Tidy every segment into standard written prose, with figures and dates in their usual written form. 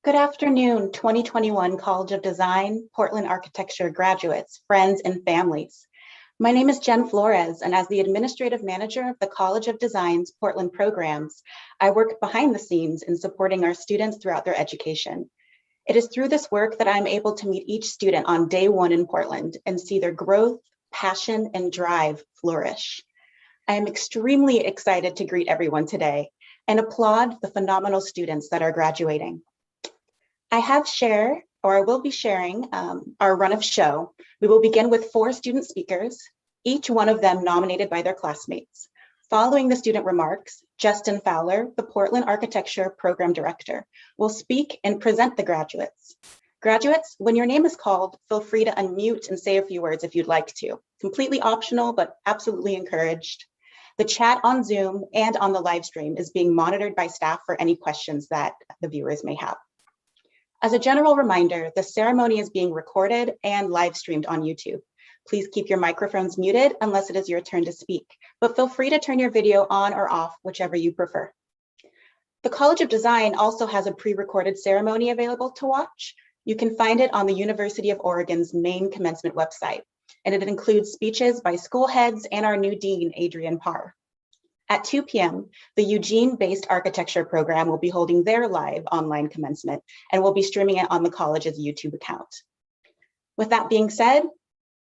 Good afternoon, 2021 College of Design, Portland Architecture graduates, friends, and families. My name is Jen Flores, and as the Administrative Manager of the College of Design's Portland programs, I work behind the scenes in supporting our students throughout their education. It is through this work that I'm able to meet each student on day one in Portland and see their growth, passion, and drive flourish. I am extremely excited to greet everyone today and applaud the phenomenal students that are graduating. I will be sharing our run of show. We will begin with 4 student speakers, each one of them nominated by their classmates. Following the student remarks, Justin Fowler, the Portland Architecture Program Director, will speak and present the graduates. Graduates, when your name is called, feel free to unmute and say a few words if you'd like to. Completely optional, but absolutely encouraged. The chat on Zoom and on the live stream is being monitored by staff for any questions that the viewers may have. As a general reminder, the ceremony is being recorded and live streamed on YouTube. Please keep your microphones muted unless it is your turn to speak, but feel free to turn your video on or off, whichever you prefer. The College of Design also has a pre-recorded ceremony available to watch. You can find it on the University of Oregon's main commencement website, and it includes speeches by school heads and our new dean, Adrian Parr. At 2 p.m., the Eugene-based architecture program will be holding their live online commencement and will be streaming it on the college's YouTube account. With that being said,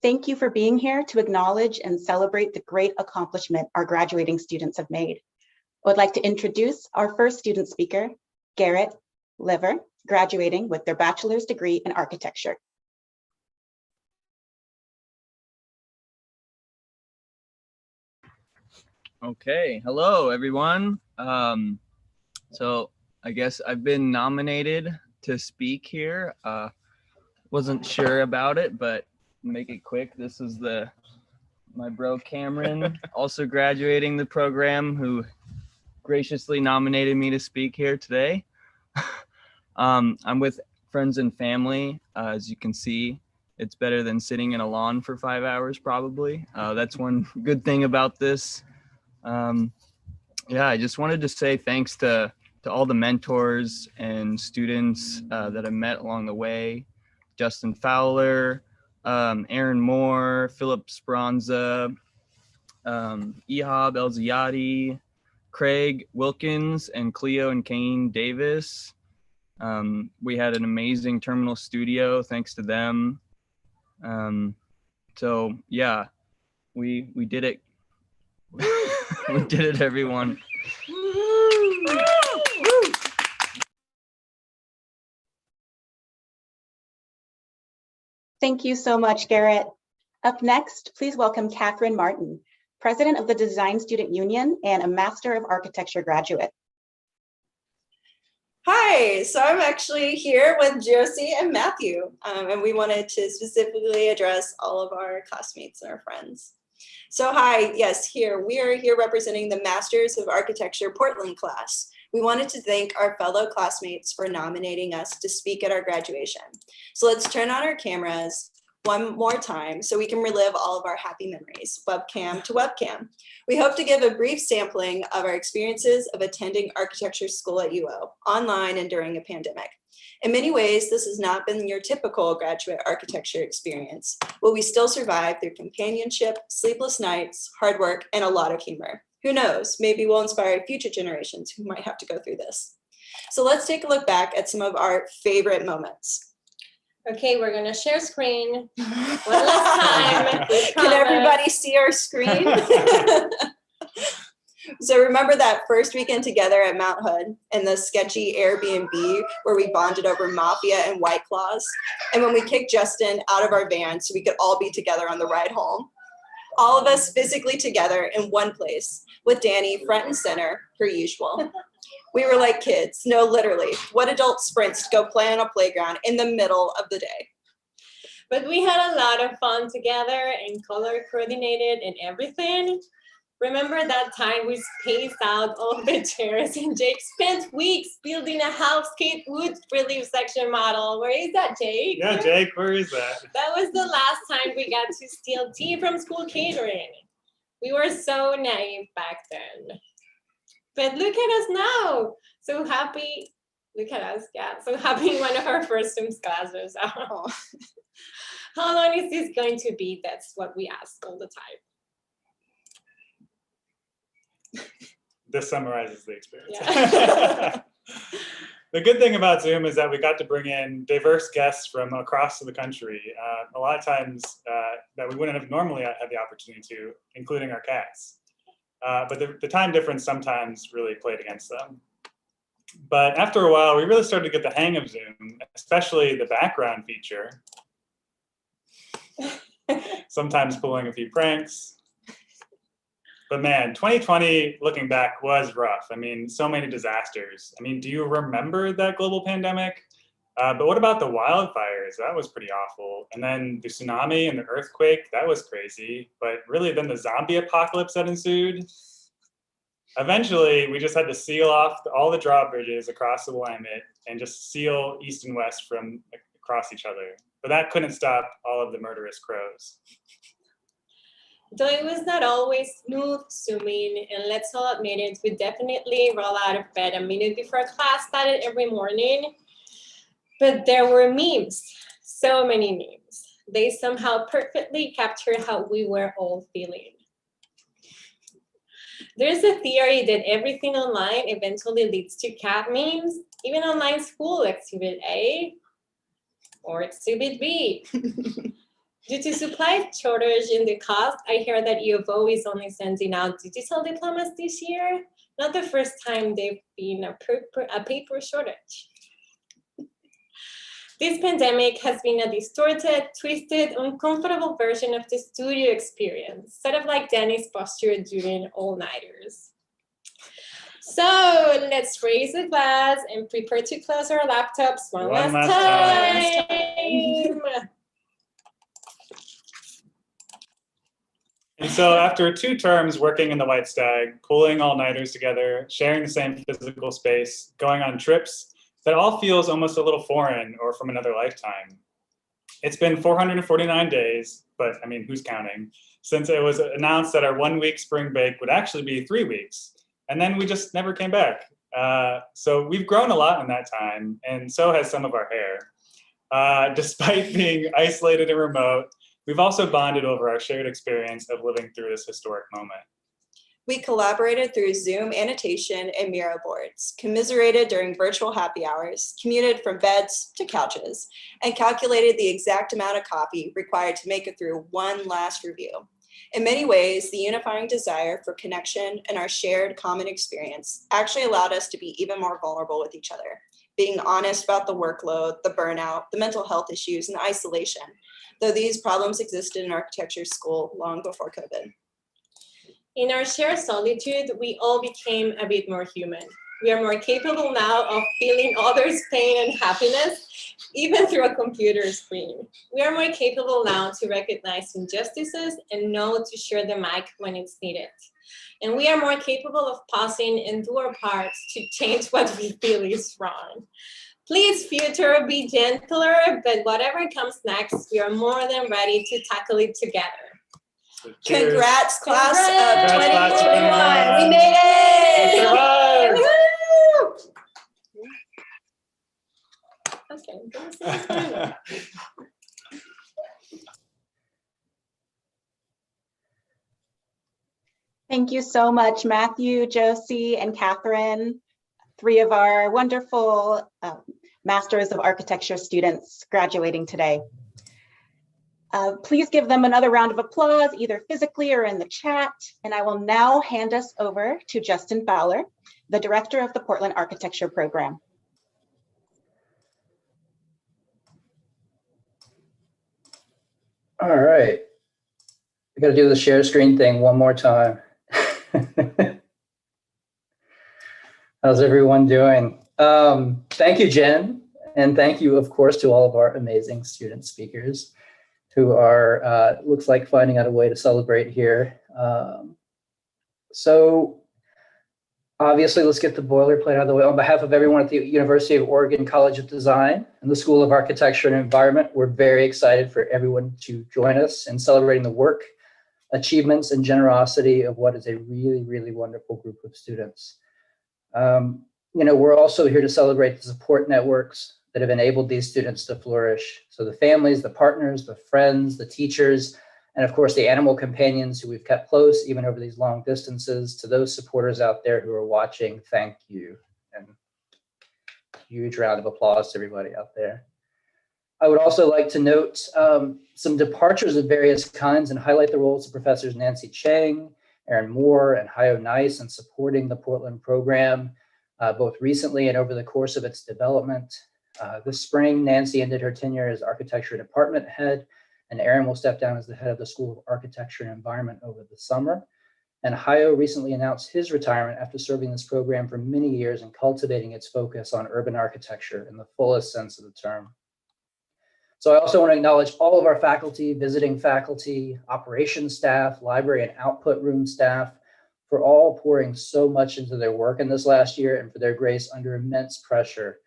thank you for being here to acknowledge and celebrate the great accomplishment our graduating students have made. I would like to introduce our first student speaker, Garrett Liver, graduating with their bachelor's degree in architecture. Okay, hello everyone. So I guess I've been nominated to speak here. Wasn't sure about it, but make it quick. This is my bro Cameron, also graduating the program, who graciously nominated me to speak here today. I'm with friends and family. As you can see, it's better than sitting in a lawn for 5 hours, probably. That's one good thing about this. Yeah, I just wanted to say thanks to all the mentors and students that I met along the way. Justin Fowler, Aaron Moore, Philip Speranza, Ehab Elziadi, Craig Wilkins, and Cleo and Kane Davis. We had an amazing terminal studio thanks to them. So yeah, we did it. We did it, everyone. Thank you so much, Garrett. Up next, please welcome Katherine Martin, President of the Design Student Union and a Master of Architecture graduate. Hi, so I'm actually here with Josie and Matthew, and we wanted to specifically address all of our classmates and our friends. So hi, yes, we are here representing the Masters of Architecture Portland class. We wanted to thank our fellow classmates for nominating us to speak at our graduation. So let's turn on our cameras one more time so we can relive all of our happy memories, webcam to webcam. We hope to give a brief sampling of our experiences of attending architecture school at UO, online and during a pandemic. In many ways, this has not been your typical graduate architecture experience, but we still survive through companionship, sleepless nights, hard work, and a lot of humor. Who knows, maybe we'll inspire future generations who might have to go through this. So let's take a look back at some of our favorite moments. Okay, we're gonna share screen one last time. Can everybody see our screen? So remember that first weekend together at Mount Hood and the sketchy Airbnb where we bonded over mafia and White Claws? And when we kicked Justin out of our van so we could all be together on the ride home? All of us physically together in one place with Danny front and center per usual. We were like kids, no, literally. What adult sprints to go play on a playground in the middle of the day? But we had a lot of fun together and color coordinated and everything. Remember that time we spaced out all the chairs and Jake spent weeks building a half-skate wood relief section model. Where is that, Jake? Yeah, Jake, where is that? That was the last time we got to steal tea from school catering. We were so naive back then. But look at us now. So happy. Look at us, yeah. So happy in one of our first Zooms classes. Oh. How long is this going to be? That's what we ask all the time. This summarizes the experience. Yeah. The good thing about Zoom is that we got to bring in diverse guests from across the country. A lot of times that we wouldn't have normally had the opportunity to, including our cats. But the time difference sometimes really played against them. But after a while, we really started to get the hang of Zoom, especially the background feature. Sometimes pulling a few pranks. But man, 2020, looking back, was rough. I mean, so many disasters. I mean, do you remember that global pandemic? But what about the wildfires? That was pretty awful. And then the tsunami and the earthquake, that was crazy. But really then the zombie apocalypse that ensued. Eventually, we just had to seal off all the drawbridges across the Willamette and just seal east and west from across each other. But that couldn't stop all of the murderous crows. Though it was not always smooth swimming, and let's all admit it, we definitely roll out of bed a minute before class started every morning. But there were memes, so many memes. They somehow perfectly capture how we were all feeling. There's a theory that everything online eventually leads to cat memes, even online school exhibit A or exhibit B. Due to supply shortage in the cost, I hear that UFO is only sending out digital diplomas this year. Not the first time they've been a paper shortage. This pandemic has been a distorted, twisted, uncomfortable version of the studio experience, sort of like Danny's posture during all-nighters. So let's raise a glass and prepare to close our laptops one last time. And so after 2 terms working in the White Stag, pulling all-nighters together, sharing the same physical space, going on trips that all feels almost a little foreign or from another lifetime. It's been 449 days, but I mean, who's counting, since it was announced that our 1 week spring break would actually be 3 weeks. And then we just never came back. So we've grown a lot in that time, and so has some of our hair. Despite being isolated and remote, we've also bonded over our shared experience of living through this historic moment. We collaborated through Zoom annotation and Miro boards, commiserated during virtual happy hours, commuted from beds to couches, and calculated the exact amount of copy required to make it through one last review. In many ways, the unifying desire for connection and our shared common experience actually allowed us to be even more vulnerable with each other, being honest about the workload, the burnout, the mental health issues, and isolation, though these problems existed in architecture school long before COVID. In our shared solitude, we all became a bit more human. We are more capable now of feeling others' pain and happiness, even through a computer screen. We are more capable now to recognize injustices and know to share the mic when it's needed. And we are more capable of pausing and do our parts to change what we feel is wrong. Please, future, be gentler, but whatever comes next, we are more than ready to tackle it together. So cheers. Congrats, class Congrats. of Congrats, class 2021. of 2021. We made it! Survived. Woo! Okay. Thank you so much, Matthew, Josie, and Catherine, 3 of our wonderful Masters of Architecture students graduating today. Please give them another round of applause, either physically or in the chat. And I will now hand us over to Justin Fowler, the director of the Portland Architecture Program. All right. I got to do the share screen thing one more time. How's everyone doing? Thank you, Jen. And thank you, of course, to all of our amazing student speakers who are, looks like, finding out a way to celebrate here. So obviously, let's get the boilerplate out of the way. On behalf of everyone at the University of Oregon College of Design and the School of Architecture and Environment, we're very excited for everyone to join us in celebrating the work, achievements, and generosity of what is a really, really wonderful group of students. You know, we're also here to celebrate the support networks that have enabled these students to flourish. So the families, the partners, the friends, the teachers, and of course the animal companions who we've kept close even over these long distances. To those supporters out there who are watching, thank you. And huge round of applause to everybody out there. I would also like to note some departures of various kinds and highlight the roles of Professors Nancy Chang, Aaron Moore, and Hayo Nice in supporting the Portland program, both recently and over the course of its development. This spring, Nancy ended her tenure as architecture department head, and Aaron will step down as the head of the School of Architecture and Environment over the summer. And Hayo recently announced his retirement after serving this program for many years and cultivating its focus on urban architecture in the fullest sense of the term. So I also want to acknowledge all of our faculty, visiting faculty, operations staff, library and output room staff for all pouring so much into their work in this last year and for their grace under immense pressure.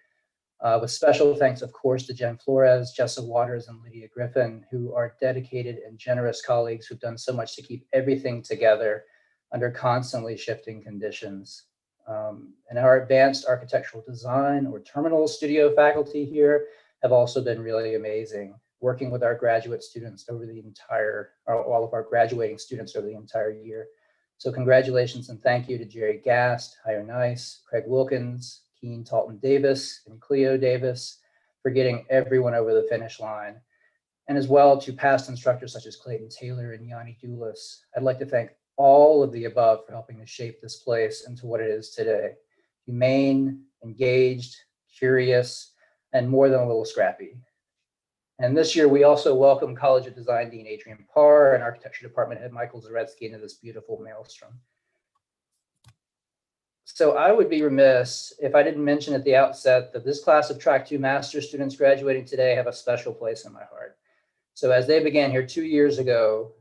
With special thanks, of course, to Jen Flores, Jessa Waters, and Lydia Griffin, who are dedicated and generous colleagues who've done so much to keep everything together under constantly shifting conditions. And our advanced architectural design or terminal studio faculty here have also been really amazing, working with our graduate students over the entire, or all of our graduating students over the entire year. So congratulations and thank you to Jerry Gast, Hayo Nice, Craig Wilkins, Keen Talton Davis, and Cleo Davis for getting everyone over the finish line. And as well to past instructors such as Clayton Taylor and Yanni Doulis. I'd like to thank all of the above for helping to shape this place into what it is today. Humane, engaged, curious, and more than a little scrappy. And this year, we also welcome College of Design Dean Adrian Parr and Architecture Department Head Michael Zaretsky into this beautiful maelstrom. So I would be remiss if I didn't mention at the outset that this class of Track 2 Master's students graduating today have a special place in my heart. So as they began here 2 years ago,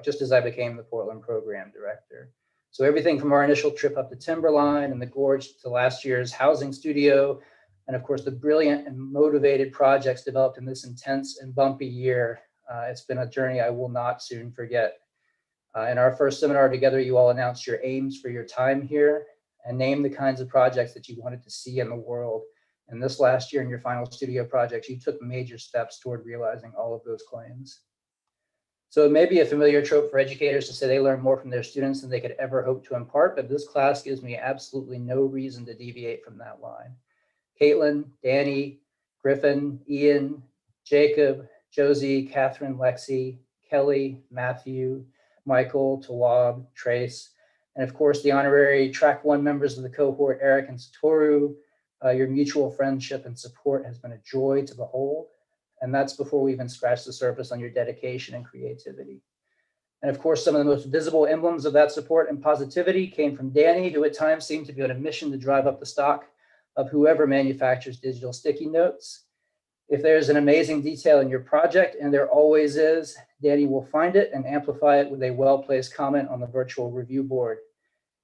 just as I became the Portland Program Director. So everything from our initial trip up to Timberline and the Gorge to last year's housing studio, and of course the brilliant and motivated projects developed in this intense and bumpy year. It's been a journey I will not soon forget. In our first seminar together, you all announced your aims for your time here and named the kinds of projects that you wanted to see in the world. And this last year in your final studio projects, you took major steps toward realizing all of those claims. So it may be a familiar trope for educators to say they learn more from their students than they could ever hope to impart, but this class gives me absolutely no reason to deviate from that line. Caitlin, Danny, Griffin, Ian, Jacob, Josie, Catherine, Lexi, Kelly, Matthew, Michael, Tawab, Trace, and of course the honorary track 1 members of the cohort, Eric and Satoru. Your mutual friendship and support has been a joy to behold. And that's before we even scratch the surface on your dedication and creativity. And of course, some of the most visible emblems of that support and positivity came from Danny, who at times seemed to be on a mission to drive up the stock of whoever manufactures digital sticky notes. If there's an amazing detail in your project, and there always is, Danny will find it and amplify it with a well-placed comment on the virtual review board.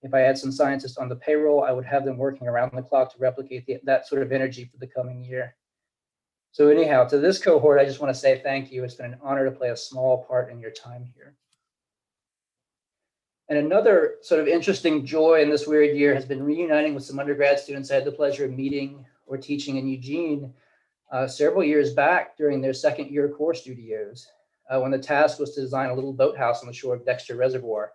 If I had some scientists on the payroll, I would have them working around the clock to replicate that sort of energy for the coming year. So anyhow, to this cohort, I just want to say thank you. It's been an honor to play a small part in your time here. And another sort of interesting joy in this weird year has been reuniting with some undergrad students I had the pleasure of meeting or teaching in Eugene several years back during their second year core studios, when the task was to design a little boathouse on the shore of Dexter Reservoir.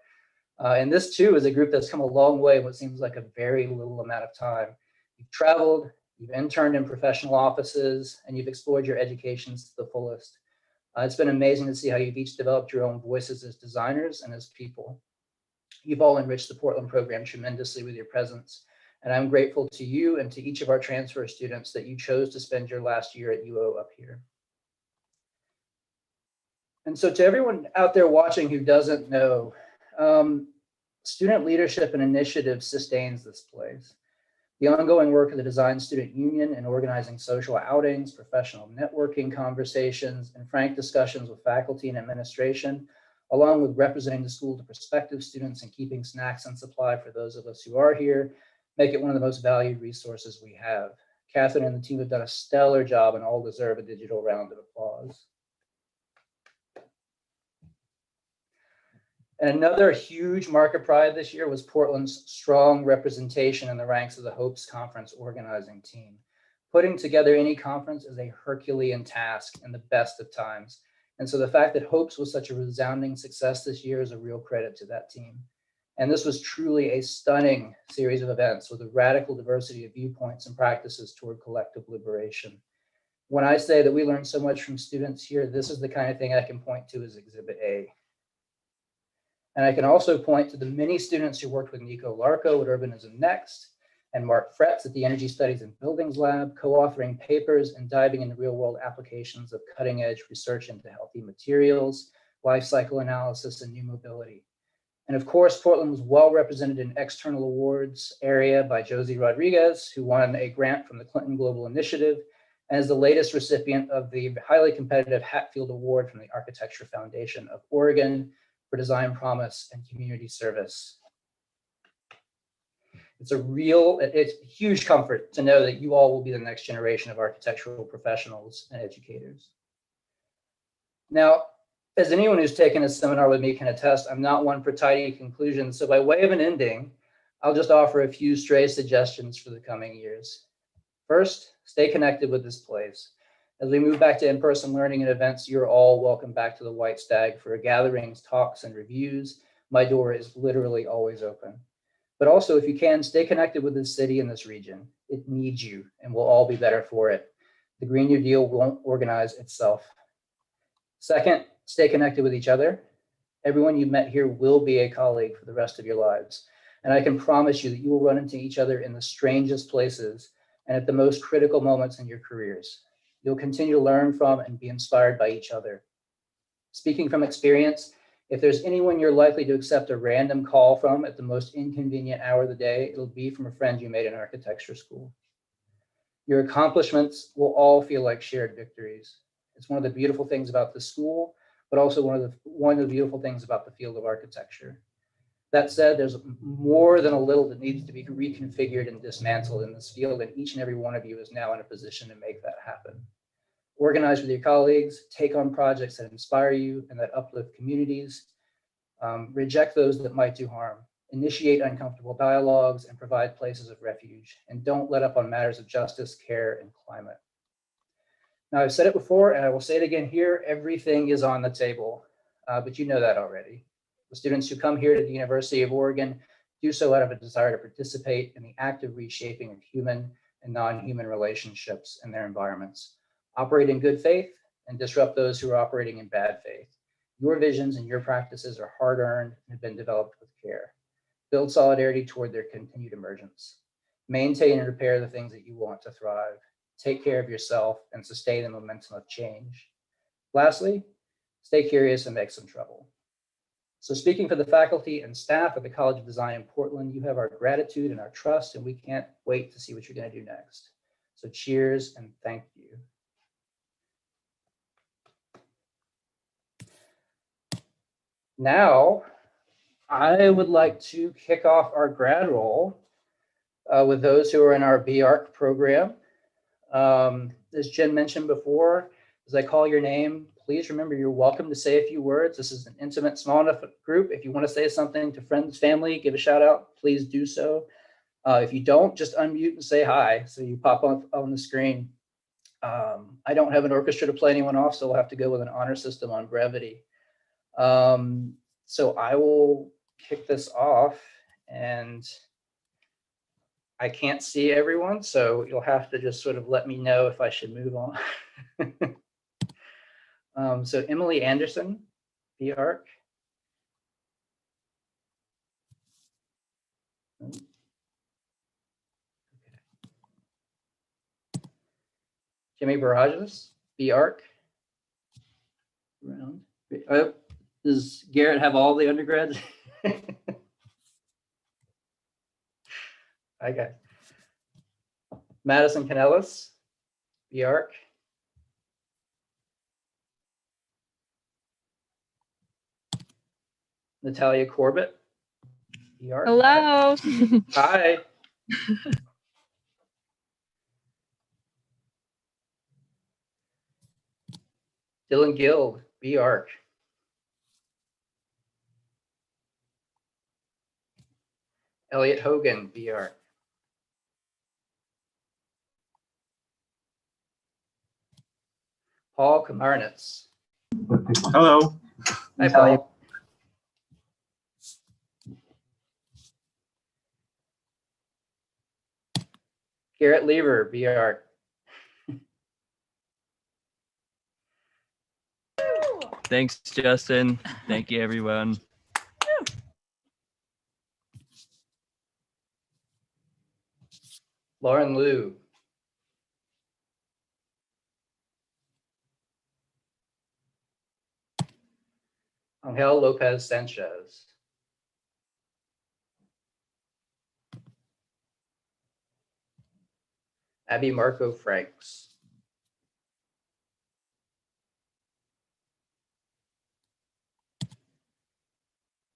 And this too is a group that's come a long way in what seems like a very little amount of time. You've traveled, you've interned in professional offices, and you've explored your educations to the fullest. It's been amazing to see how you've each developed your own voices as designers and as people. You've all enriched the Portland program tremendously with your presence, and I'm grateful to you and to each of our transfer students that you chose to spend your last year at UO up here. And so to everyone out there watching who doesn't know, student leadership and initiative sustains this place. The ongoing work of the Design Student Union in organizing social outings, professional networking conversations, and frank discussions with faculty and administration, along with representing the school to prospective students and keeping snacks in supply for those of us who are here, make it one of the most valued resources we have. Catherine and the team have done a stellar job and all deserve a digital round of applause. And another huge mark of pride this year was Portland's strong representation in the ranks of the HOPES conference organizing team. Putting together any conference is a Herculean task in the best of times. And so the fact that HOPES was such a resounding success this year is a real credit to that team. And this was truly a stunning series of events with a radical diversity of viewpoints and practices toward collective liberation. When I say that we learned so much from students here, this is the kind of thing I can point to as Exhibit A. And I can also point to the many students who worked with Nico Larco at Urbanism Next and Mark Fretz at the Energy Studies and Buildings Lab, co-authoring papers and diving into real-world applications of cutting-edge research into healthy materials, life cycle analysis, and new mobility. And of course, Portland was well represented in external awards area by Josie Rodriguez, who won a grant from the Clinton Global Initiative, and is the latest recipient of the highly competitive Hatfield Award from the Architecture Foundation of Oregon for design promise and community service. It's a huge comfort to know that you all will be the next generation of architectural professionals and educators. Now, as anyone who's taken a seminar with me can attest, I'm not one for tidy conclusions. So by way of an ending, I'll just offer a few stray suggestions for the coming years. First, stay connected with this place. As we move back to in-person learning and events, you're all welcome back to the White Stag for gatherings, talks, and reviews. My door is literally always open. But also, if you can, stay connected with this city and this region. It needs you, and we'll all be better for it. The Green New Deal won't organize itself. Second, stay connected with each other. Everyone you met here will be a colleague for the rest of your lives. And I can promise you that you will run into each other in the strangest places and at the most critical moments in your careers. You'll continue to learn from and be inspired by each other. Speaking from experience, if there's anyone you're likely to accept a random call from at the most inconvenient hour of the day, it'll be from a friend you made in architecture school. Your accomplishments will all feel like shared victories. It's one of the beautiful things about the school, but also one of the beautiful things about the field of architecture. That said, there's more than a little that needs to be reconfigured and dismantled in this field, and each and every one of you is now in a position to make that happen. Organize with your colleagues, take on projects that inspire you and that uplift communities, reject those that might do harm, initiate uncomfortable dialogues, and provide places of refuge, and don't let up on matters of justice, care, and climate. Now, I've said it before, and I will say it again here, everything is on the table, but you know that already. The students who come here to the University of Oregon do so out of a desire to participate in the active reshaping of human and non-human relationships in their environments, operate in good faith, and disrupt those who are operating in bad faith. Your visions and your practices are hard-earned and have been developed with care. Build solidarity toward their continued emergence. Maintain and repair the things that you want to thrive. Take care of yourself and sustain the momentum of change. Lastly, stay curious and make some trouble. So speaking for the faculty and staff at the College of Design in Portland, you have our gratitude and our trust, and we can't wait to see what you're going to do next. So cheers and thank you. Now, I would like to kick off our grad roll with those who are in our B.Arch program. As Jen mentioned before, as I call your name, please remember you're welcome to say a few words. This is an intimate, small enough group. If you want to say something to friends, family, give a shout out, please do so. If you don't, just unmute and say hi. So you pop up on the screen. I don't have an orchestra to play anyone off, so we'll have to go with an honor system on brevity. So I will kick this off, and I can't see everyone, so you'll have to just sort of let me know if I should move on. So Emily Anderson, B.Arch. Jimmy Barajas, B.Arch. Around. Oh, does Garrett have all the undergrads? Okay. Madison CANELIS, B.Arch. Natalia Corbett, B.Arch. Hello. Hi. Dylan Guild, B.Arch. Elliott Hogan, B.Arch. Paul Kamarnitz. Hello. Hi, Paul. Garrett Lever, B.Arch. Thanks, Justin. Thank you, everyone. Lauren Liu. Angel Lopez Sanchez. Abby MARKO-FRANKS.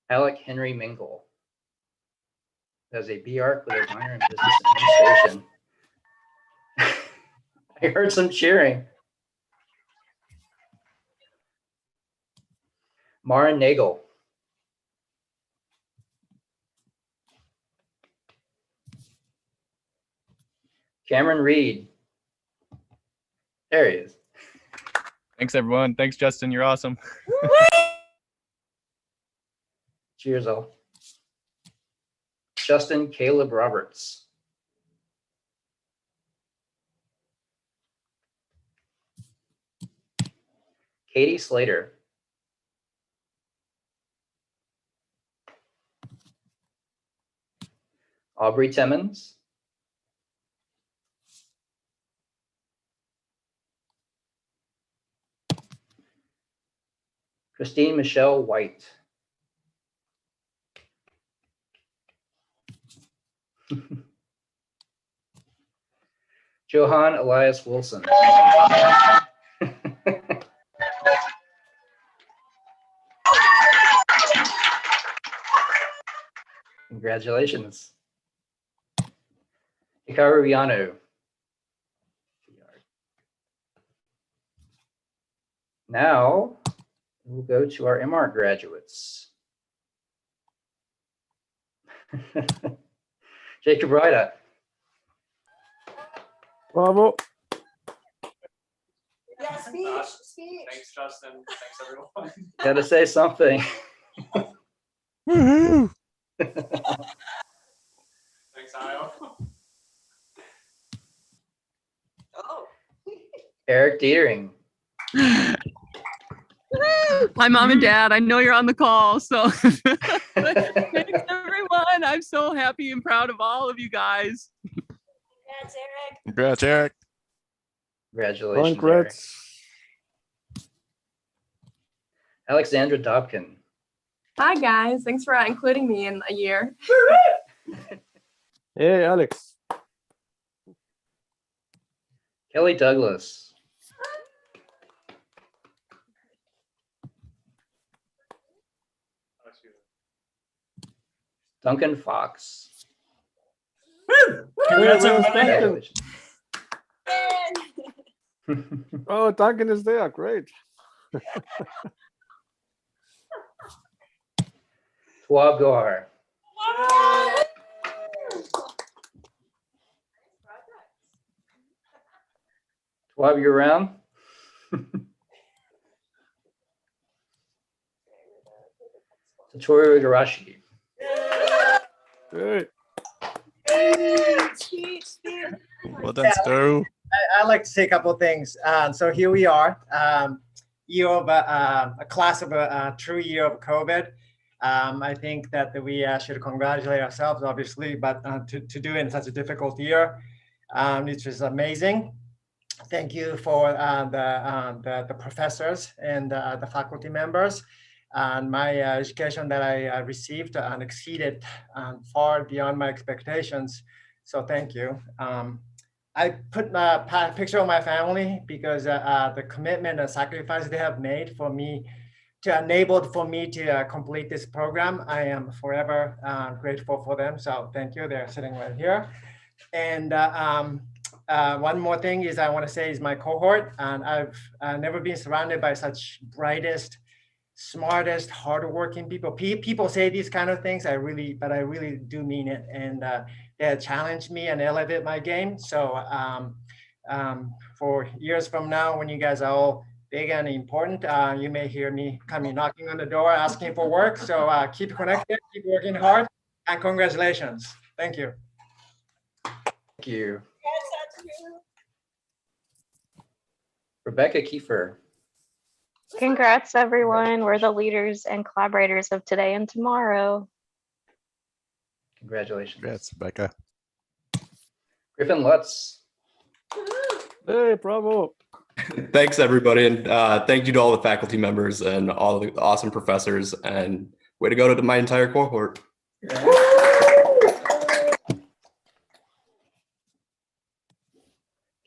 Alec Henry Mingle. Has a B.Arch with a minor in business administration. I heard some cheering. Mara Nagel. Cameron Reed. There he is. Thanks, everyone. Thanks, Justin. You're awesome. Cheers, all. Justin Caleb Roberts. Katie Slater. Aubrey Timmons. Christine Michelle White. Johann Elias Wilson. Congratulations. HIKARU YANO. Now we'll go to our M.Arch graduates. Jacob Ryder. Bravo. Yeah, speech. Thanks, Justin. Thanks, everyone. Gotta say something. Woohoo! Thanks, Io. Oh. Eric DEITERING. Hi, Mom and Dad. I know you're on the call, so thanks, everyone. I'm so happy and proud of all of you guys. Congrats, Eric. Congrats, Eric. Congratulations, Eric. Congrats. Alexandra DOBKIN. Hi guys, thanks for including me in a year. Hey, Alex. Kelly Douglas. DUNCAN FOX. Congrats, Hey, everybody. Duncan. Oh, Duncan is there. Great. Twab Gohar. Twab, you're around? Satoru Igarashi. Great. Well done, Stu. I'd like to say a couple of things. So here we are, year of a class of a true year of COVID. I think that we should congratulate ourselves, obviously, but to do it in such a difficult year, which is amazing. Thank you for the professors and the faculty members. And my education that I received exceeded far beyond my expectations. So thank you. I put a picture of my family because the commitment and sacrifice they have made for me to enable for me to complete this program. I am forever grateful for them. So thank you. They're sitting right here. And one more thing is I want to say is my cohort. And I've never been surrounded by such brightest, smartest, hardworking people. People say these kind of things, but I really do mean it. And they have challenged me and elevate my game. So for years from now, when you guys are all big and important, you may hear me coming knocking on the door asking for work. So keep connected, keep working hard, and congratulations. Thank you. Thank you. Rebecca Kiefer. Congrats, everyone. We're the leaders and collaborators of today and tomorrow. Congratulations. Congrats, Becca. Griffin Lutz. Hey, bravo. Thanks, everybody. And thank you to all the faculty members and all the awesome professors. And way to go to my entire cohort.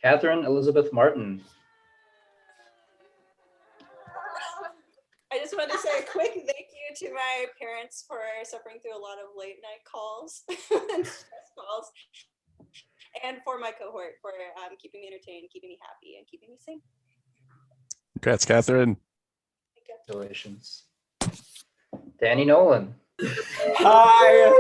Catherine Elizabeth Martin. I just want to say a quick thank you to my parents for suffering through a lot of late night calls and stress calls, and for my cohort for keeping me entertained, keeping me happy, and keeping me safe. Congrats, Catherine. Congratulations. Danny Nolan. Hi.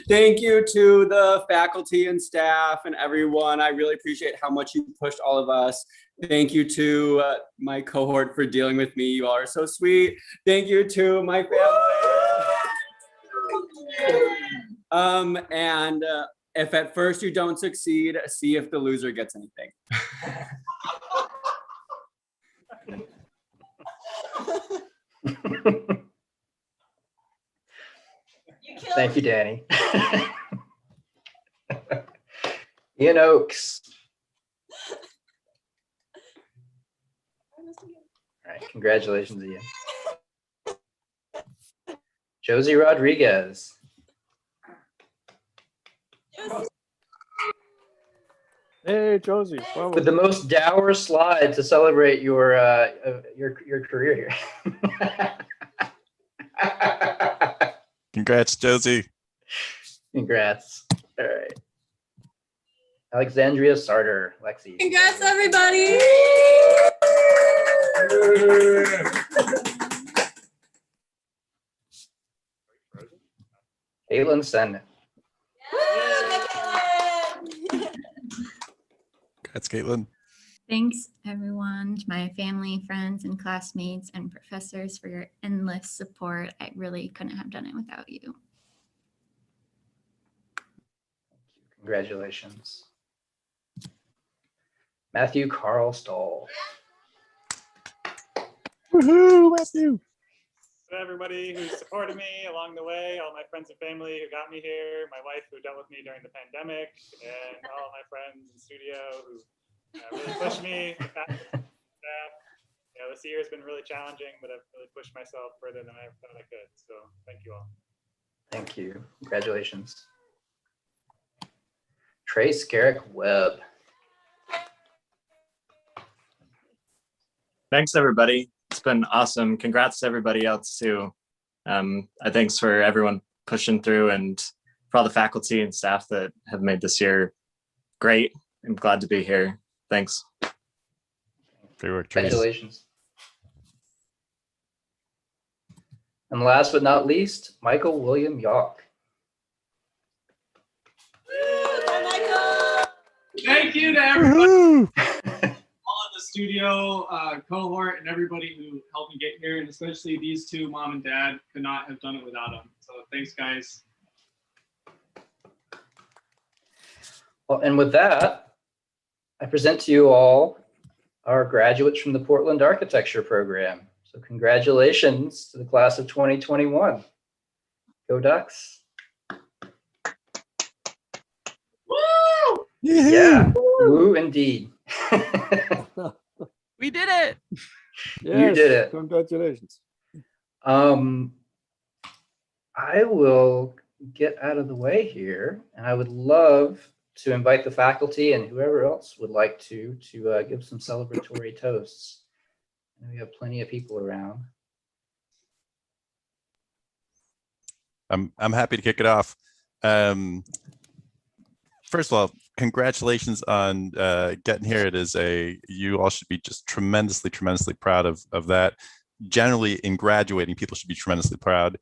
Thank you to the faculty and staff and everyone. I really appreciate how much you pushed all of us. Thank you to my cohort for dealing with me. You all are so sweet. Thank you to my family. And if at first you don't succeed, see if the loser gets anything. Thank you, Danny. Ian Oakes. All right, congratulations, Ian. Josie Rodriguez. Hey, Josie. Bravo. With the most dour slide to celebrate your career here. Congrats, Josie. Congrats. All right. Alexandria Sarter, Lexi. Congrats, everybody. Caitlin Sen. Congrats, Caitlin. Thanks, everyone, to my family, friends, and classmates and professors for your endless support. I really couldn't have done it without you. Congratulations. Matthew Carl Stoll. Woohoo, Matthew. To everybody who supported me along the way, all my friends and family who got me here, my wife who dealt with me during the pandemic, and all my friends in studio who really pushed me, the faculty, staff. You know, this year has been really challenging, but I've really pushed myself further than I ever thought I could. So thank you all. Thank you. Congratulations. TRAYCE Garrick Webb. Thanks, everybody. It's been awesome. Congrats to everybody else too. Thanks for everyone pushing through and for all the faculty and staff that have made this year great. I'm glad to be here. Thanks. Great work, TRAYCE. Congratulations. And last but not least, Michael William Yawk. Thank you to everybody, all in the studio, cohort, and everybody who helped me get here, and especially these two, mom and dad, could not have done it without them. So thanks, guys. Well, and with that, I present to you all our graduates from the Portland Architecture program. So congratulations to the class of 2021. Go Ducks. Woo! Yeah, woo indeed. We did it. You did it. Congratulations. I will get out of the way here, and I would love to invite the faculty and whoever else would like to give some celebratory toasts. And we have plenty of people around. I'm happy to kick it off. First of all, congratulations on getting here. You all should be just tremendously proud of that. Generally, in graduating, people should be tremendously proud.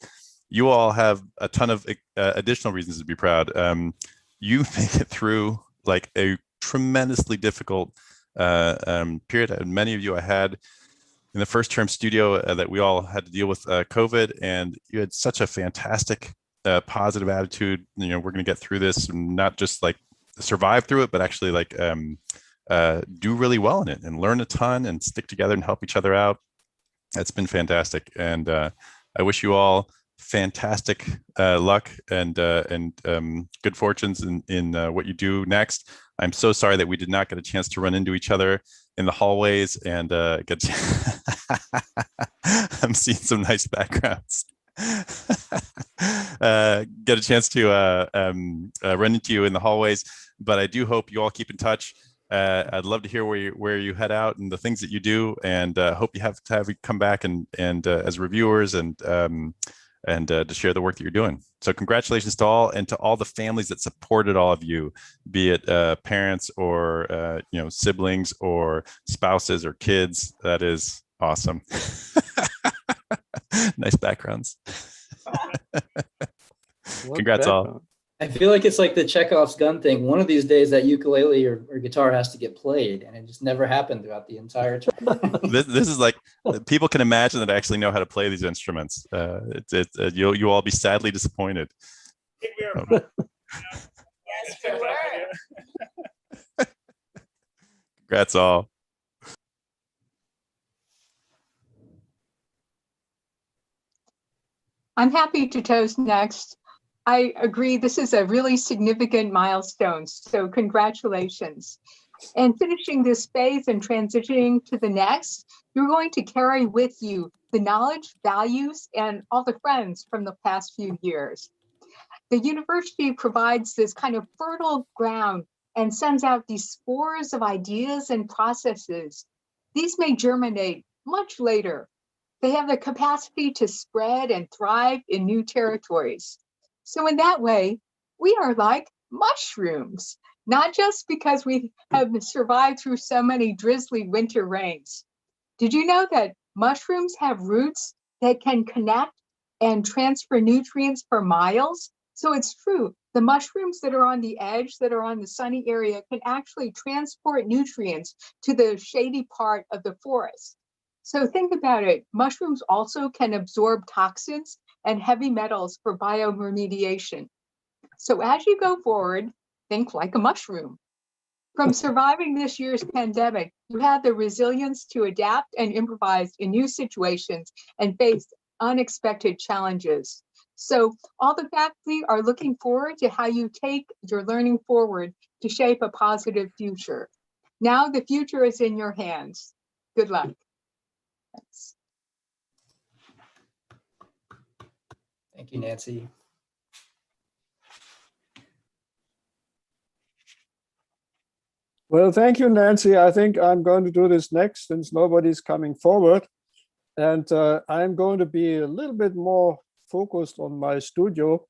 You all have a ton of additional reasons to be proud. You make it through like a tremendously difficult period. And many of you I had in the first term studio that we all had to deal with COVID, and you had such a fantastic positive attitude. You know, we're going to get through this and not just like survive through it, but actually like do really well in it and learn a ton and stick together and help each other out. That's been fantastic. And I wish you all fantastic luck and good fortunes in what you do next. I'm so sorry that we did not get a chance to run into each other in the hallways and get I'm seeing some nice backgrounds. Get a chance to run into you in the hallways, but I do hope you all keep in touch. I'd love to hear where you head out and the things that you do, and hope you have you come back and as reviewers and to share the work that you're doing. So congratulations to all, and to all the families that supported all of you, be it parents or siblings or spouses or kids. That is awesome. Nice backgrounds. Congrats all. I feel like it's like the Chekhov's gun thing. One of these days that ukulele or guitar has to get played, and it just never happened throughout the entire term. This is like, people can imagine that I actually know how to play these instruments. You'll all be sadly disappointed. Congrats all. I'm happy to toast next. I agree, this is a really significant milestone, so congratulations. And finishing this phase and transitioning to the next, you're going to carry with you the knowledge, values, and all the friends from the past few years. The university provides this kind of fertile ground and sends out these spores of ideas and processes. These may germinate much later. They have the capacity to spread and thrive in new territories. So in that way, We are like mushrooms, not just because we have survived through so many drizzly winter rains. Did you know that mushrooms have roots that can connect and transfer nutrients for miles? So it's true. The mushrooms that are on the edge, that are on the sunny area, can actually transport nutrients to the shady part of the forest. So think about it. Mushrooms also can absorb toxins and heavy metals for bioremediation. So as you go forward, think like a mushroom. From surviving this year's pandemic, you have the resilience to adapt and improvise in new situations and face unexpected challenges. So all the faculty are looking forward to how you take your learning forward to shape a positive future. Now the future is in your hands. Good luck. Thanks. Thank you, Nancy. Well, thank you, Nancy. I think I'm going to do this next since nobody's coming forward. And I'm going to be a little bit more focused on my studio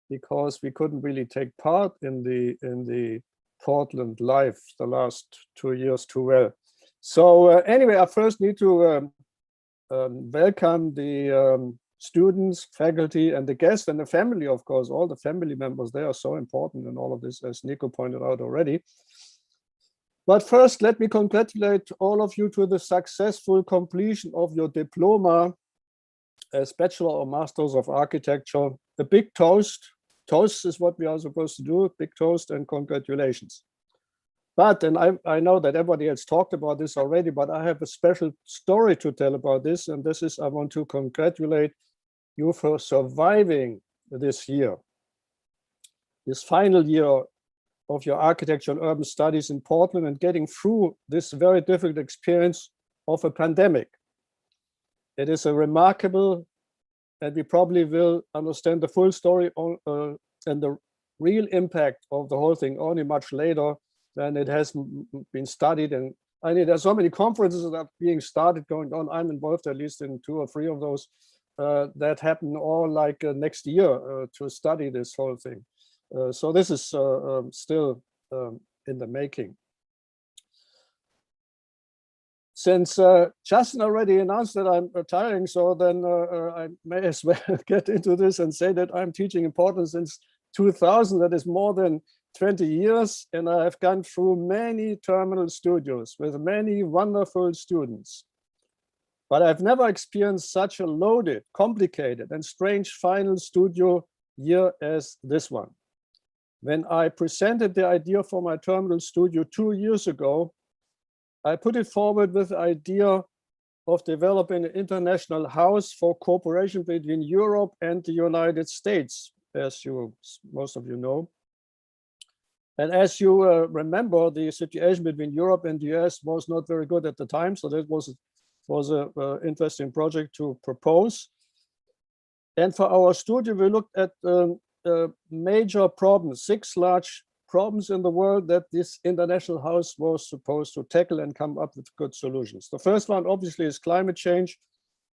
because we couldn't really take part in the Portland live the last 2 years too well. So anyway, I first need to welcome the students, faculty, and the guests and the family, of course. All the family members, they are so important in all of this, as Nico pointed out already. But first, let me congratulate all of you to the successful completion of your diploma as Bachelor or Masters of Architecture. A big toast. Toast is what we are supposed to do, big toast and congratulations. But, and I know that everybody else talked about this already, but I have a special story to tell about this. And this is, I want to congratulate you for surviving this year, this final year of your architecture and urban studies in Portland and getting through this very difficult experience of a pandemic. It is a remarkable, and we probably will understand the full story on, and the real impact of the whole thing only much later than it has been studied. And I mean, there's so many conferences that are being started, going on. I'm involved at least in 2 or 3 of those that happen all like next year to study this whole thing. So this is still in the making. Since Justin already announced that I'm retiring, so then I may as well get into this and say that I'm teaching in Portland since 2000. That is more than 20 years, and I have gone through many terminal studios with many wonderful students. But I've never experienced such a loaded, complicated, and strange final studio year as this one. When I presented the idea for my terminal studio 2 years ago, I put it forward with the idea of developing an international house for cooperation between Europe and the United States, as most of you know. And as you remember, the situation between Europe and the US was not very good at the time, so that was an interesting project to propose. And for our studio, we looked at major problems, 6 large problems in the world that this international house was supposed to tackle and come up with good solutions. The first one, obviously, is climate change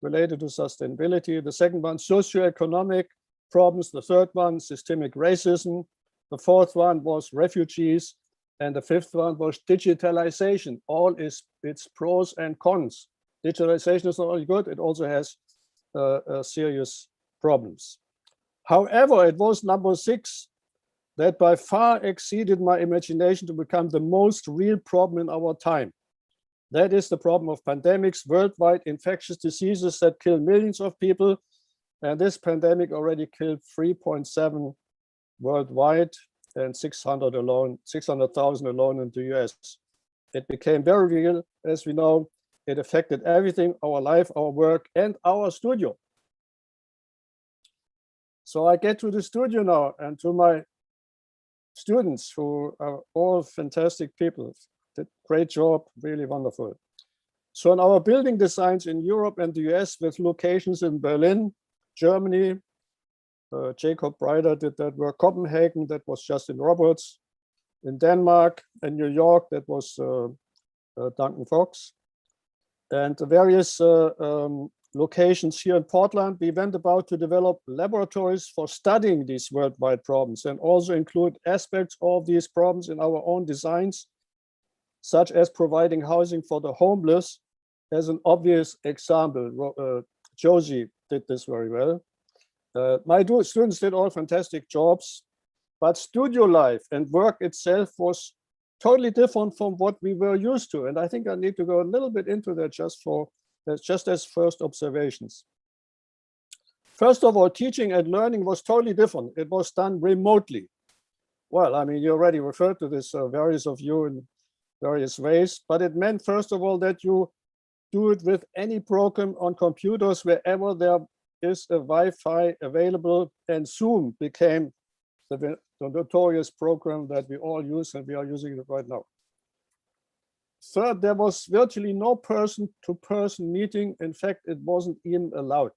related to sustainability. The second one, socioeconomic problems. The third one, systemic racism. The fourth one was refugees. And the fifth one was digitalization. All its pros and cons. Digitalization is not only good, it also has serious problems. However, it was number 6 that by far exceeded my imagination to become the most real problem in our time. That is the problem of pandemics, worldwide infectious diseases that kill millions of people. And this pandemic already killed 3.7 worldwide and 600,000 alone in the US. It became very real, as we know. It affected everything, our life, our work, and our studio. So I get to the studio now and to my students who are all fantastic people, did great job, really wonderful. So in our building designs in Europe and the US with locations in Berlin, Germany, Jacob Breider did that work, Copenhagen, that was Justin Roberts, in Denmark and New York, that was DUNCAN FOX, and the various locations here in Portland, we went about to develop laboratories for studying these worldwide problems and also include aspects of these problems in our own designs, such as providing housing for the homeless as an obvious example. Josie did this very well. My students did all fantastic jobs, but studio life and work itself was totally different from what we were used to. And I think I need to go a little bit into that just as first observations. First of all, teaching and learning was totally different. It was done remotely. Well, I mean, you already referred to this, various of you in various ways, but it meant, first of all, that you do it with any program on computers wherever there is a Wi-Fi available, and Zoom became the notorious program that we all use, and we are using it right now. Third, there was virtually no person-to-person meeting. In fact, it wasn't even allowed.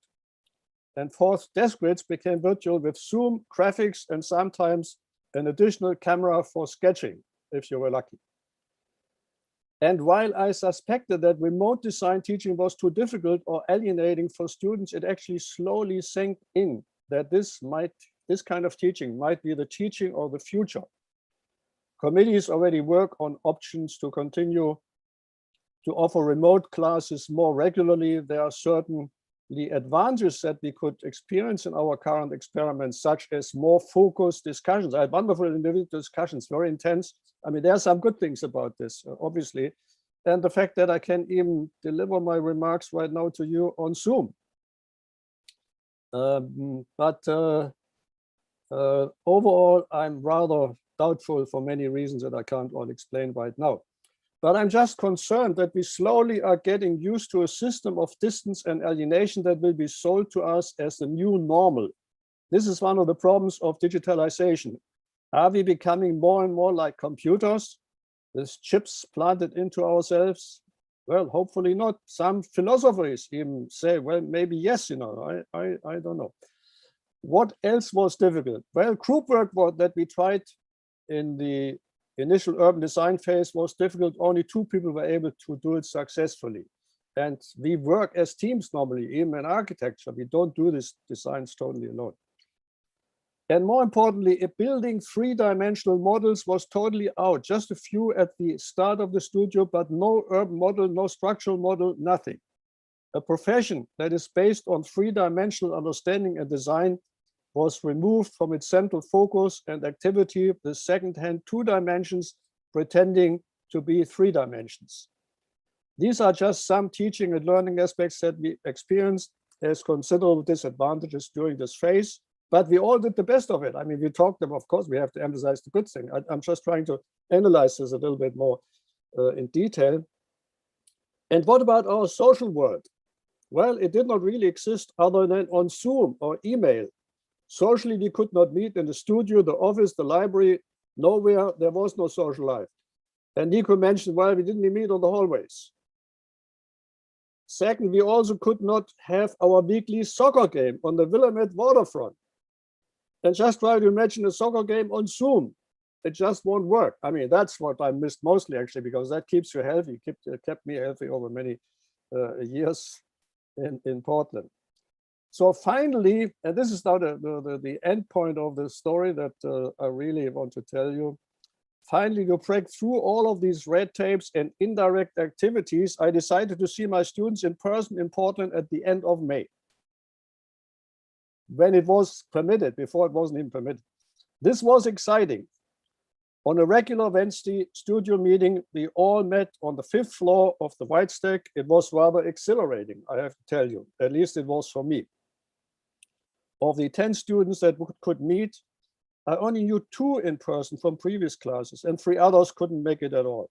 And fourth, desk grids became virtual with Zoom, graphics, and sometimes an additional camera for sketching, if you were lucky. And while I suspected that remote design teaching was too difficult or alienating for students, it actually slowly sank in that this kind of teaching might be the teaching of the future. Committees already work on options to continue to offer remote classes more regularly. There are certainly advantages that we could experience in our current experiments, such as more focused discussions. I had wonderful individual discussions, very intense. I mean, there are some good things about this, obviously. And the fact that I can even deliver my remarks right now to you on Zoom. Overall, I'm rather doubtful for many reasons that I can't all explain right now. But I'm just concerned that we slowly are getting used to a system of distance and alienation that will be sold to us as the new normal. This is one of the problems of digitalization. Are we becoming more and more like computers? With chips planted into ourselves? Well, hopefully not. Some philosophers even say, well, maybe yes, you know, I don't know. What else was difficult? Well, group work that we tried in the initial urban design phase was difficult. Only 2 people were able to do it successfully. And we work as teams normally, even in architecture. We don't do these designs totally alone. And more importantly, building 3-dimensional models was totally out. Just a few at the start of the studio, but no urban model, no structural model, nothing. A profession that is based on 3-dimensional understanding and design was removed from its central focus and activity, the second-hand 2 dimensions pretending to be 3 dimensions. These are just some teaching and learning aspects that we experienced as considerable disadvantages during this phase, but we all did the best of it. I mean, we talked them, of course, we have to emphasize the good thing. I'm just trying to analyze this a little bit more in detail. And what about our social world? Well, it did not really exist other than on Zoom or email. Socially, we could not meet in the studio, the office, the library, nowhere. There was no social life. And Nico mentioned, well, we didn't meet on the hallways. Second, we also could not have our weekly soccer game on the Willamette waterfront. And just try to imagine a soccer game on Zoom. It just won't work. I mean, that's what I missed mostly, actually, because that keeps you healthy, kept me healthy over many years in Portland. So finally, and this is now the end point of the story that I really want to tell you. Finally, to break through all of these red tapes and indirect activities, I decided to see my students in person in Portland at the end of May, when it was permitted. Before it wasn't even permitted. This was exciting. On a regular Wednesday studio meeting, we all met on the 5th floor of the White Stack. It was rather exhilarating, I have to tell you. At least it was for me. Of the 10 students that could meet, I only knew 2 in person from previous classes, and 3 others couldn't make it at all.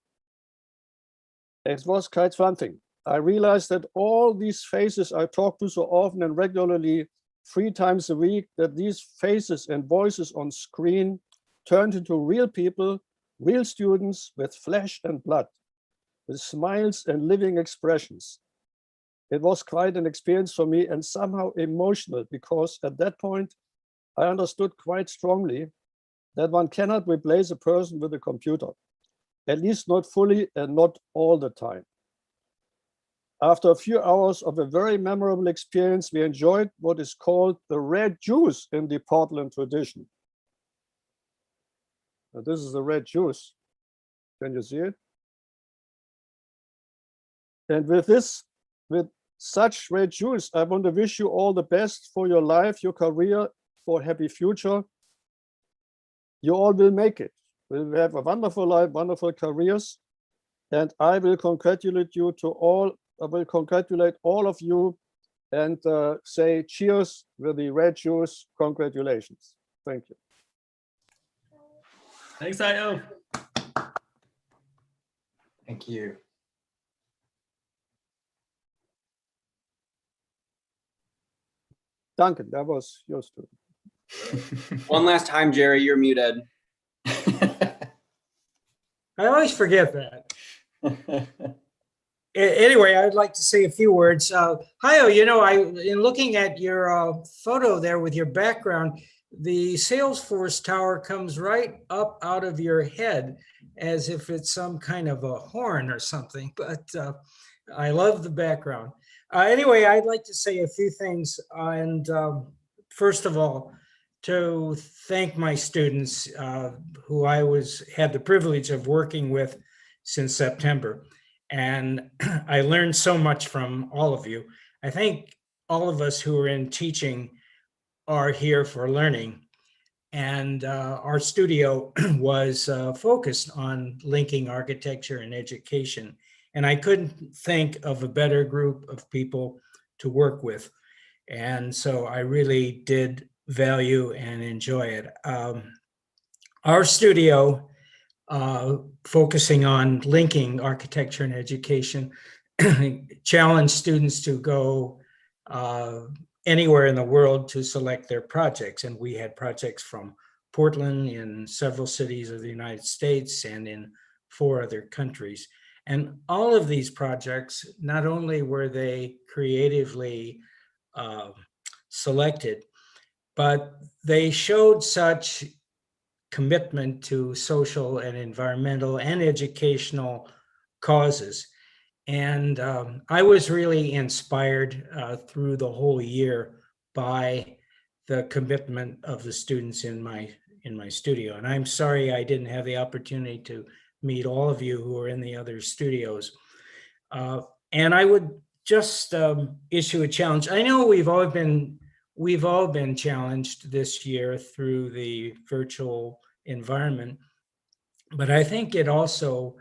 It was quite something. I realized that all these faces I talked to so often and regularly 3 times a week, that these faces and voices on screen turned into real people, real students with flesh and blood, with smiles and living expressions. It was quite an experience for me and somehow emotional, because at that point, I understood quite strongly that one cannot replace a person with a computer, at least not fully and not all the time. After a few hours of a very memorable experience, we enjoyed what is called the red juice in the Portland tradition. Now, this is the red juice. Can you see it? And with such red juice, I want to wish you all the best for your life, your career, for a happy future. You all will make it. We'll have a wonderful life, wonderful careers. And I will congratulate you to all. I will congratulate all of you and say cheers with the red juice. Congratulations. Thank you. Thanks, Io. Thank you. Duncan, that was yours too. One last time, Jerry, you're muted. I always forget that. Anyway, I'd like to say a few words. Hayo, you know, in looking at your photo there with your background, the Salesforce Tower comes right up out of your head as if it's some kind of a horn or something, but I love the background. Anyway, I'd like to say a few things. And first of all, to thank my students who I had the privilege of working with since September. And I learned so much from all of you. I think all of us who are in teaching are here for learning. And our studio was focused on linking architecture and education. And I couldn't think of a better group of people to work with. And so I really did value and enjoy it. Our studio, focusing on linking architecture and education, challenged students to go anywhere in the world to select their projects. And we had projects from Portland, in several cities of the United States, and in 4 other countries. And all of these projects, not only were they creatively selected, but they showed such commitment to social and environmental and educational causes. And I was really inspired through the whole year by the commitment of the students in my studio. And I'm sorry I didn't have the opportunity to meet all of you who are in the other studios. And I would just issue a challenge. I know we've all been challenged this year through the virtual environment, but I think it also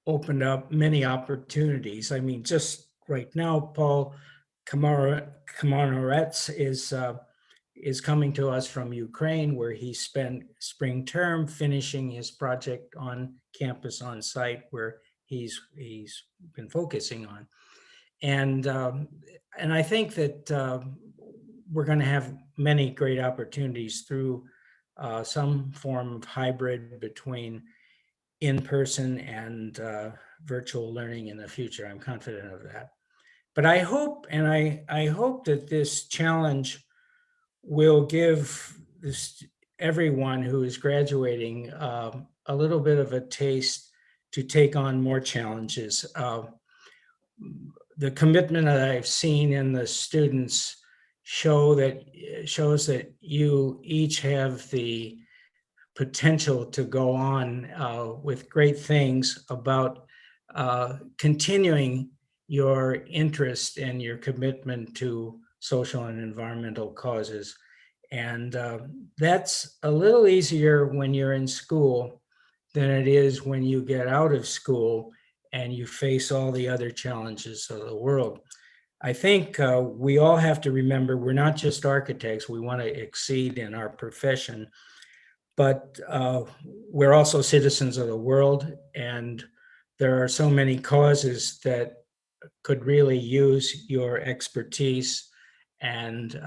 opened up many opportunities. I mean, just right now, Paul Komarets is coming to us from Ukraine, where he spent spring term finishing his project on campus on site, where he's been focusing on. And I think that we're going to have many great opportunities through some form of hybrid between in-person and virtual learning in the future. I'm confident of that. But I hope, and I hope that this challenge will give everyone who is graduating a little bit of a taste to take on more challenges. The commitment that I've seen in the students shows that you each have the potential to go on with great things about continuing your interest and your commitment to social and environmental causes. And that's a little easier when you're in school than it is when you get out of school and you face all the other challenges of the world. I think we all have to remember we're not just architects. We want to exceed in our profession, but we're also citizens of the world, and there are so many causes that could really use your expertise and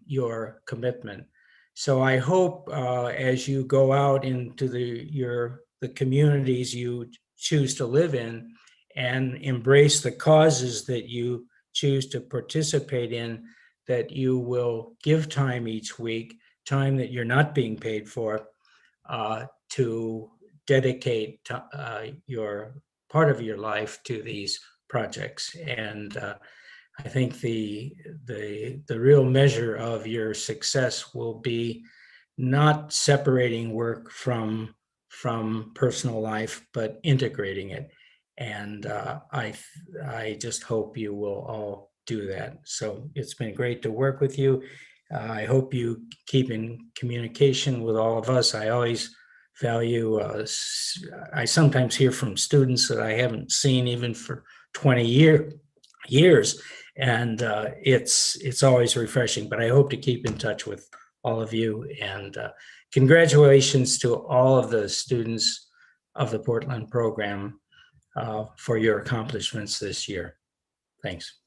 your commitment. So I hope as you go out into the communities you choose to live in and embrace the causes that you choose to participate in, that you will give time each week, time that you're not being paid for, to dedicate your part of your life to these projects. And I think the real measure of your success will be not separating work from personal life, but integrating it. And I just hope you will all do that. So it's been great to work with you. I hope you keep in communication with all of us. I always value, I sometimes hear from students that I haven't seen even for 20 years, and it's always refreshing, but I hope to keep in touch with all of you. And congratulations to all of the students of the Portland program for your accomplishments this year. Thanks.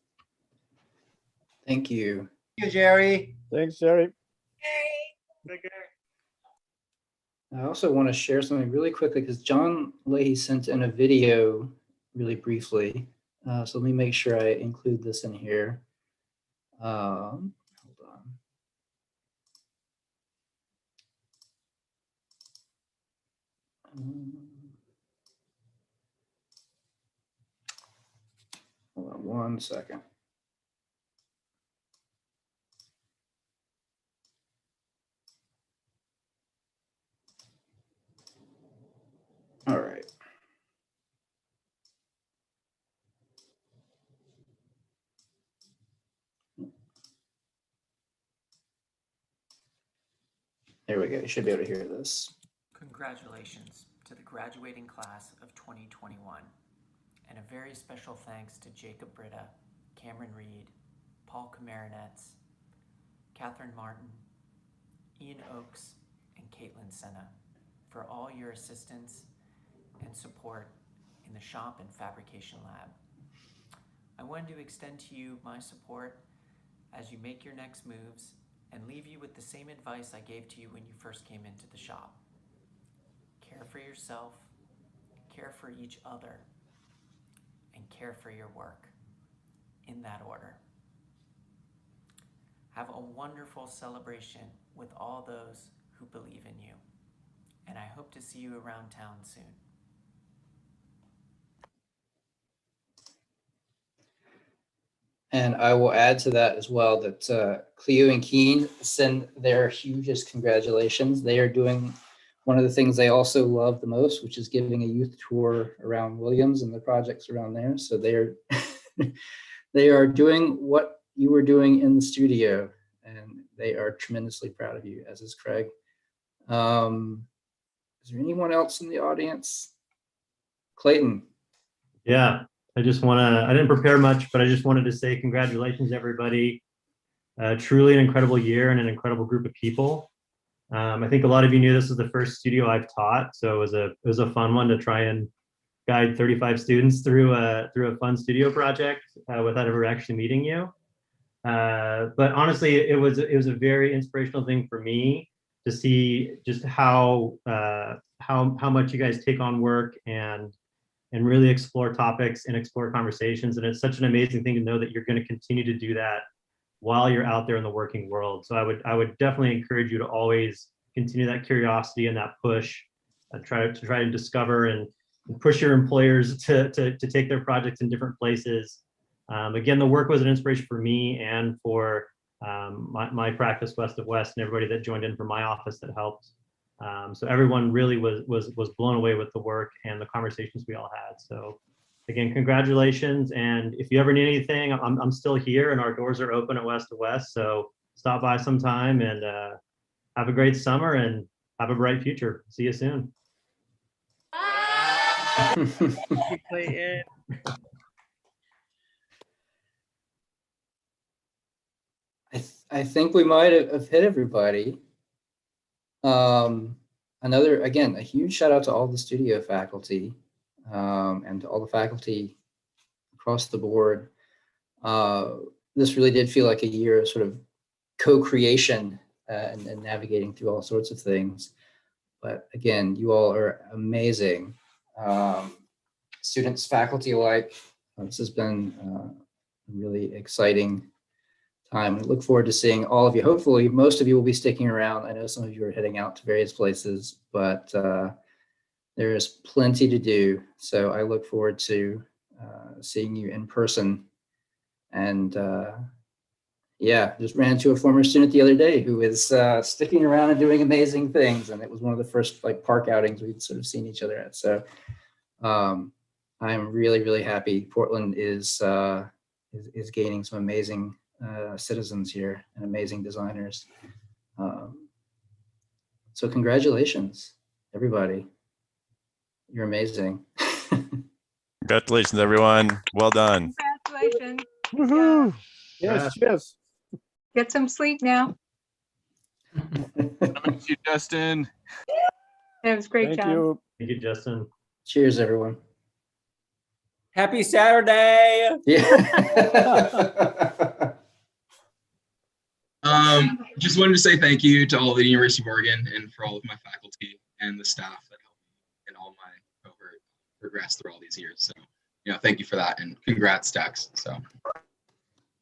Thank you. Thank you, Jerry. Thanks, Jerry. I also want to share something really quickly because John Leahy sent in a video really briefly. So let me make sure I include this in here. Hold on 1 second. All right. There we go. You should be able to hear this. Congratulations to the graduating class of 2021, and a very special thanks to Jacob Britta, Cameron Reed, Paul Kamarinetz, Catherine Martin, Ian Oakes, and Caitlin Senna for all your assistance and support in the shop and fabrication lab. I wanted to extend to you my support as you make your next moves and leave you with the same advice I gave to you when you first came into the shop. Care for yourself, care for each other, and care for your work, in that order. Have a wonderful celebration with all those who believe in you, and I hope to see you around town soon. And I will add to that as well that Cleo and Keen send their hugest congratulations. They are doing one of the things they also love the most, which is giving a youth tour around Williams and the projects around there. So they are they are doing what you were doing in the studio, and they are tremendously proud of you, as is Craig. Is there anyone else in the audience? Clayton. Yeah. I didn't prepare much, but I just wanted to say congratulations, everybody. Truly an incredible year and an incredible group of people. I think a lot of you knew this was the first studio I've taught, so it was a fun one to try and guide 35 students through a fun studio project without ever actually meeting you. But honestly, it was a very inspirational thing for me to see just how much you guys take on work and really explore topics and explore conversations. And it's such an amazing thing to know that you're going to continue to do that while you're out there in the working world. So I would definitely encourage you to always continue that curiosity and that push, try to discover and push your employers to take their projects in different places. Again, the work was an inspiration for me and for my practice West of West and everybody that joined in from my office that helped. So everyone really was blown away with the work and the conversations we all had. So again, congratulations. And if you ever need anything, I'm still here and our doors are open at West of West. So stop by sometime and have a great summer and have a bright future. See you soon. I think we might have hit everybody. Again, a huge shout out to all the studio faculty and to all the faculty across the board. This really did feel like a year of sort of co-creation and navigating through all sorts of things. But again, you all are amazing. Students, faculty alike, this has been a really exciting time. I look forward to seeing all of you. Hopefully, most of you will be sticking around. I know some of you are heading out to various places, but there is plenty to do. So I look forward to seeing you in person. And yeah, just ran into a former student the other day who is sticking around and doing amazing things. And it was one of the first like park outings we'd sort of seen each other at. So I'm really, really happy. Portland is gaining some amazing citizens here and amazing designers. So congratulations, everybody. You're amazing. Congratulations, everyone. Well done. Congratulations. Woohoo! Yes, yes. Get some sleep now. Thank you, Justin. That was a great Thank job. you. Thank you, Justin. Cheers, everyone. Happy Saturday. Yeah. Just wanted to say thank you to all of the University of Oregon and for all of my faculty and the staff that helped me and all my cohort progress through all these years. So, thank you for that and congrats, Dex. So.